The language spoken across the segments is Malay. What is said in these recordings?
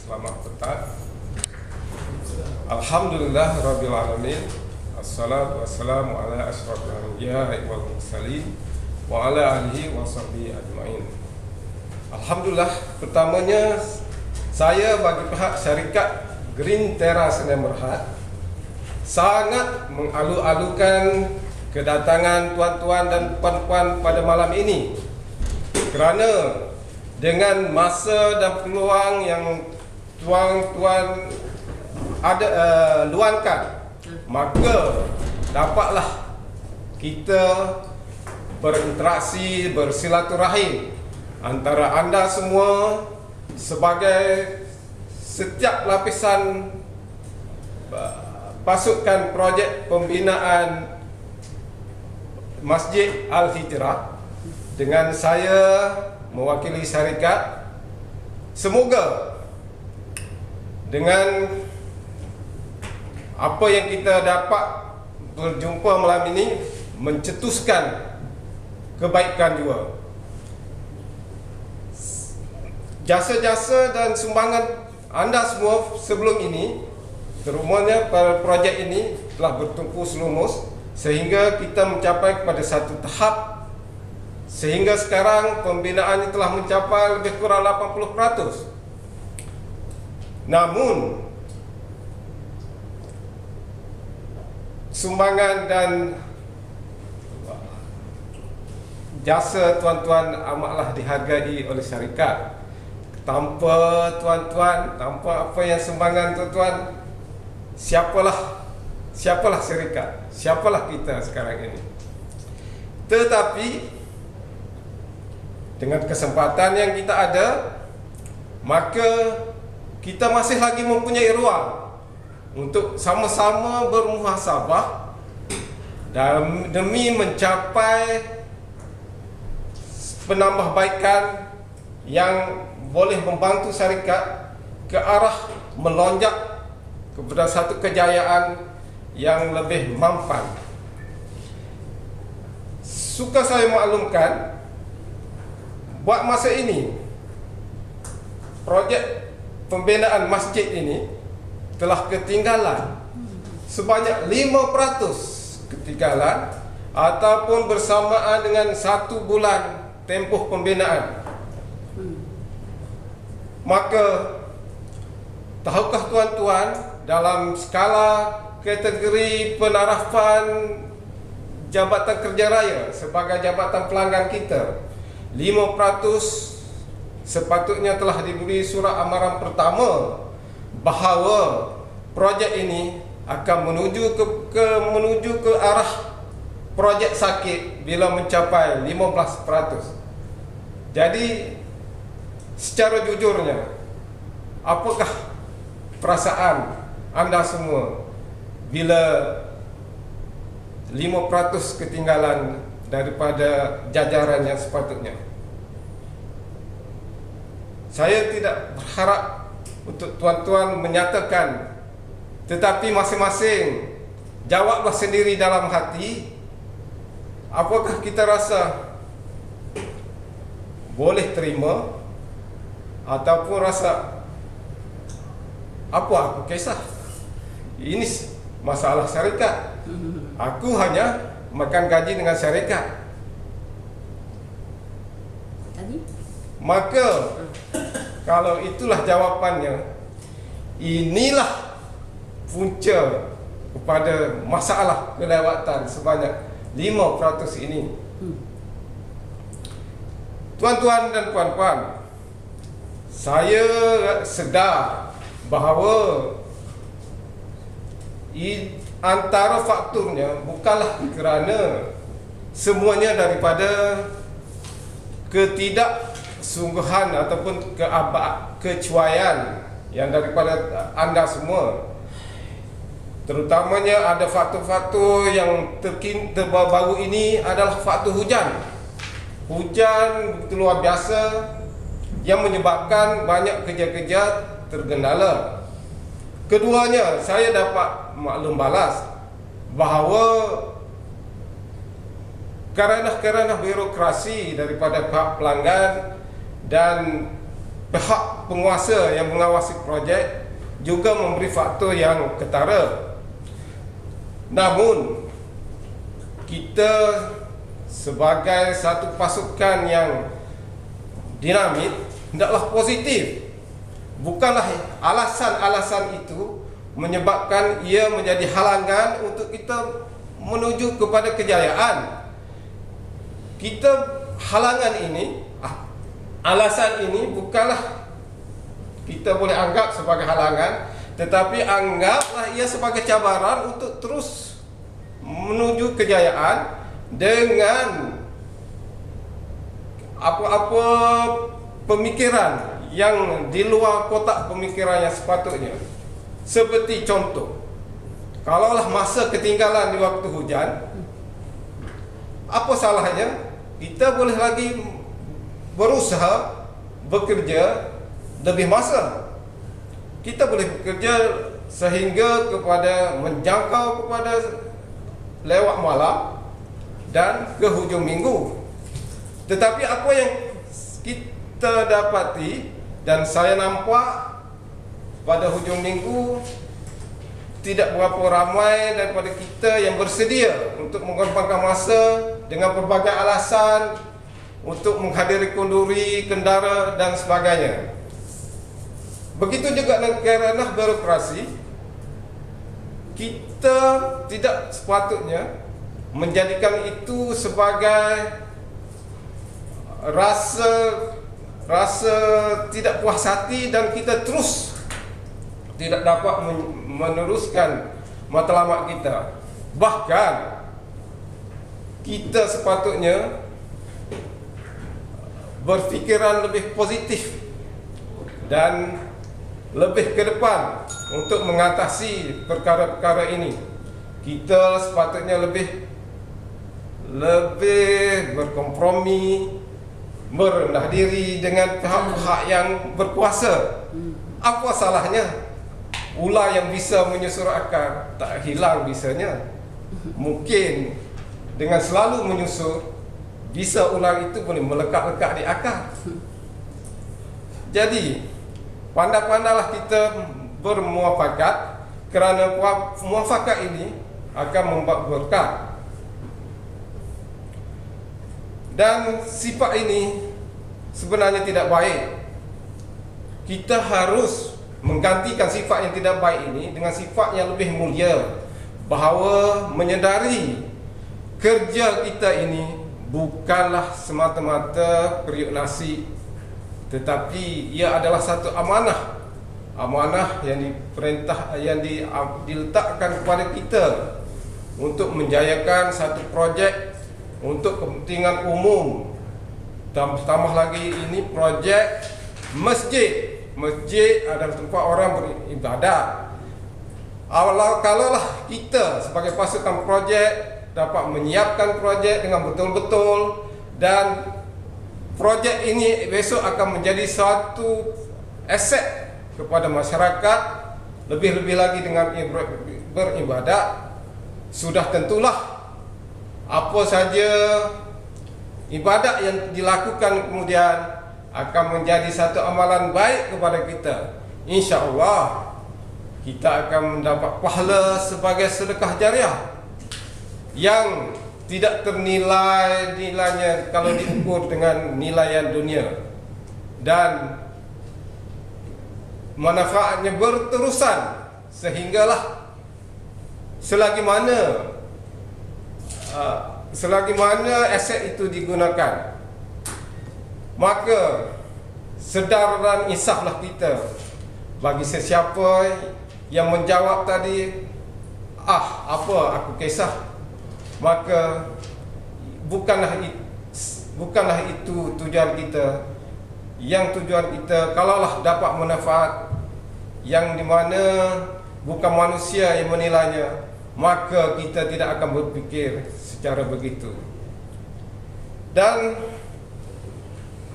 Selamat petang. Alhamdulillah Rabbil Alamin. Assalatu wassalamu ala asyrafil anbiya'i wal mursalin wa ala alihi wa sahbihi ajma'in. Alhamdulillah, pertamanya saya bagi pihak syarikat Green Terra Sdn Bhd sangat mengalu-alukan kedatangan tuan-tuan dan puan-puan pada malam ini, kerana dengan masa dan peluang yang tuan-tuan ada luangkan, maka dapatlah kita berinteraksi, bersilaturahim antara anda semua sebagai setiap lapisan pasukan projek pembinaan Masjid Al-Hijrah dengan saya mewakili syarikat. Semoga dengan apa yang kita dapat berjumpa malam ini mencetuskan kebaikan juga. Jasa-jasa dan sumbangan anda semua sebelum ini, terutamanya pada projek ini, telah bertungkus lumus sehingga kita mencapai kepada satu tahap, sehingga sekarang pembinaan ini telah mencapai lebih kurang 80%. Namun sumbangan dan jasa tuan-tuan amatlah dihargai oleh syarikat. Tanpa tuan-tuan, tanpa apa yang sumbangan tuan-tuan, siapalah syarikat, siapalah kita sekarang ini. Tetapi dengan kesempatan yang kita ada, maka kita masih lagi mempunyai ruang untuk sama-sama bermuhasabah demi mencapai penambahbaikan yang boleh membantu syarikat ke arah melonjak kepada satu kejayaan yang lebih mampan. Suka saya maklumkan, buat masa ini projek pembinaan masjid ini telah ketinggalan sebanyak 5% ketinggalan, ataupun bersamaan dengan 1 bulan tempoh pembinaan. Maka tahukah tuan-tuan, dalam skala kategori penarafan Jabatan Kerja Raya sebagai jabatan pelanggan kita, 5% sepatutnya telah diberi surat amaran pertama bahawa projek ini akan menuju ke arah projek sakit bila mencapai 15%. Jadi secara jujurnya, apakah perasaan anda semua bila 5% ketinggalan daripada jajaran yang sepatutnya? Saya tidak berharap untuk tuan-tuan menyatakan, tetapi masing-masing jawablah sendiri dalam hati, apakah kita rasa boleh terima ataupun rasa apa aku kisah, ini masalah syarikat, aku hanya makan gaji dengan syarikat. Maka kalau itulah jawapannya, inilah punca kepada masalah kelewatan sebanyak 5% ini. Tuan-tuan dan puan-puan, saya sedar bahawa antara faktornya bukanlah kerana semuanya daripada ketidaksungguhan ataupun kecuaian yang daripada anda semua. Terutamanya ada faktor-faktor yang terbaru ini adalah faktor hujan. Hujan begitu luar biasa yang menyebabkan banyak kerja-kerja tergendala. Keduanya, saya dapat maklum balas bahawa kerana birokrasi daripada pihak pelanggan dan pihak penguasa yang mengawasi projek juga memberi faktor yang ketara. Namun kita sebagai satu pasukan yang dinamit hendaklah positif. Bukanlah alasan-alasan itu menyebabkan ia menjadi halangan untuk kita menuju kepada kejayaan. Kita halangan ini, alasan ini bukanlah kita boleh anggap sebagai halangan, tetapi anggaplah ia sebagai cabaran untuk terus menuju kejayaan dengan apa-apa pemikiran yang di luar kotak pemikiran yang sepatutnya. Seperti contoh, kalaulah masa ketinggalan di waktu hujan, apa salahnya kita boleh lagi berusaha bekerja lebih masa. Kita boleh bekerja sehingga kepada menjangkau kepada lewat malam dan ke hujung minggu. Tetapi apa yang kita dapati dan saya nampak pada hujung minggu, tidak berapa ramai daripada kita yang bersedia untuk mengorbankan masa dengan berbagai alasan untuk menghadiri konduri, kendara dan sebagainya. Begitu juga dengan kerana birokrasi, kita tidak sepatutnya menjadikan itu sebagai rasa tidak puas hati dan kita terus tidak dapat meneruskan matlamat kita. Bahkan kita sepatutnya berfikiran lebih positif dan lebih ke depan untuk mengatasi perkara-perkara ini. Kita sepatutnya lebih berkompromi, merendah diri dengan pihak-pihak yang berkuasa. Apa salahnya? Ular yang bisa menyusur akar tak hilang bisanya. Mungkin dengan selalu menyusur, bisa ular itu boleh melekat-lekat di akar. Jadi pandai-pandailah kita bermuafakat, kerana muafakat ini akan membawa berkah. Dan sifat ini sebenarnya tidak baik. Kita harus menggantikan sifat yang tidak baik ini dengan sifat yang lebih mulia, bahawa menyedari kerja kita ini bukanlah semata-mata periuk nasi, tetapi ia adalah satu amanah yang diletakkan kepada kita untuk menjayakan satu projek untuk kepentingan umum. Tambah lagi ini projek masjid. Masjid adalah tempat orang beribadat. Kalaulah kita sebagai pasukan projek dapat menyiapkan projek dengan betul-betul, dan projek ini besok akan menjadi satu aset kepada masyarakat, lebih-lebih lagi dengan beribadat, sudah tentulah apa saja ibadat yang dilakukan kemudian akan menjadi satu amalan baik kepada kita. InsyaAllah kita akan mendapat pahala sebagai sedekah jariah yang tidak ternilai nilainya kalau diukur dengan nilaian dunia, dan manfaatnya berterusan sehinggalah selagi mana aset itu digunakan, maka sedar dan insaflah kita. Bagi sesiapa yang menjawab tadi, apa aku kisah, maka bukanlah itu tujuan kita. Yang tujuan kita, kalaulah dapat manfaat yang dimana bukan manusia yang menilainya, maka kita tidak akan berfikir secara begitu. Dan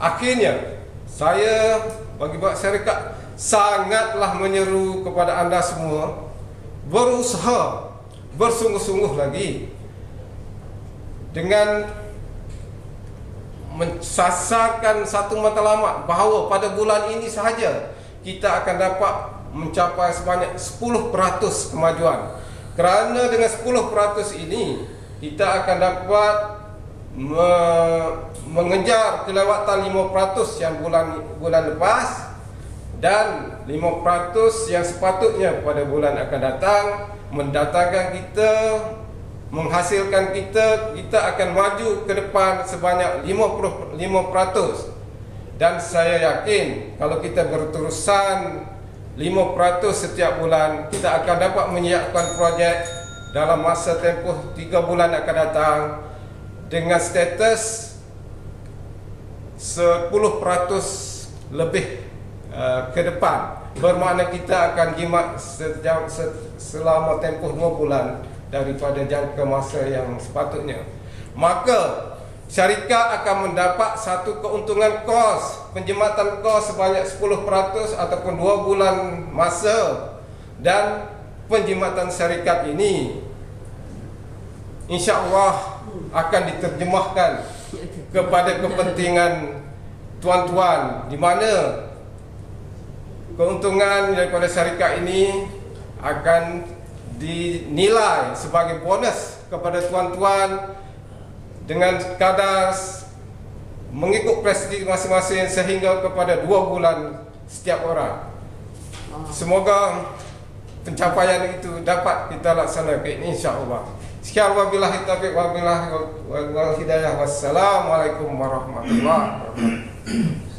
akhirnya saya bagi syarikat sangatlah menyeru kepada anda semua berusaha bersungguh-sungguh lagi dengan mensasarkan satu matlamat bahawa pada bulan ini sahaja kita akan dapat mencapai sebanyak 10% kemajuan. Kerana dengan 10% ini kita akan dapat mengejar kelewatan 5% yang bulan lepas, dan 5% yang sepatutnya pada bulan akan datang, mendatangkan kita, menghasilkan kita akan maju ke depan sebanyak 55%. Dan saya yakin kalau kita berterusan 5% setiap bulan, kita akan dapat menyiapkan projek dalam masa tempoh 3 bulan akan datang dengan status 10% lebih ke depan. Bermakna kita akan jimat selama tempoh 2 bulan daripada jangka masa yang sepatutnya. Maka syarikat akan mendapat satu keuntungan kos, penjimatan kos sebanyak 10% ataupun 2 bulan masa, dan penjimatan syarikat ini insya-Allah akan diterjemahkan kepada kepentingan tuan-tuan, di mana keuntungan daripada syarikat ini akan dinilai sebagai bonus kepada tuan-tuan dengan kadar mengikut prestij masing-masing sehingga kepada 2 bulan setiap orang. Semoga pencapaian itu dapat kita laksanakan, insya-Allah. Sekian, wabillahi taufiq wabillahi wal hidayah. Wassalamualaikum warahmatullahi wabarakatuh.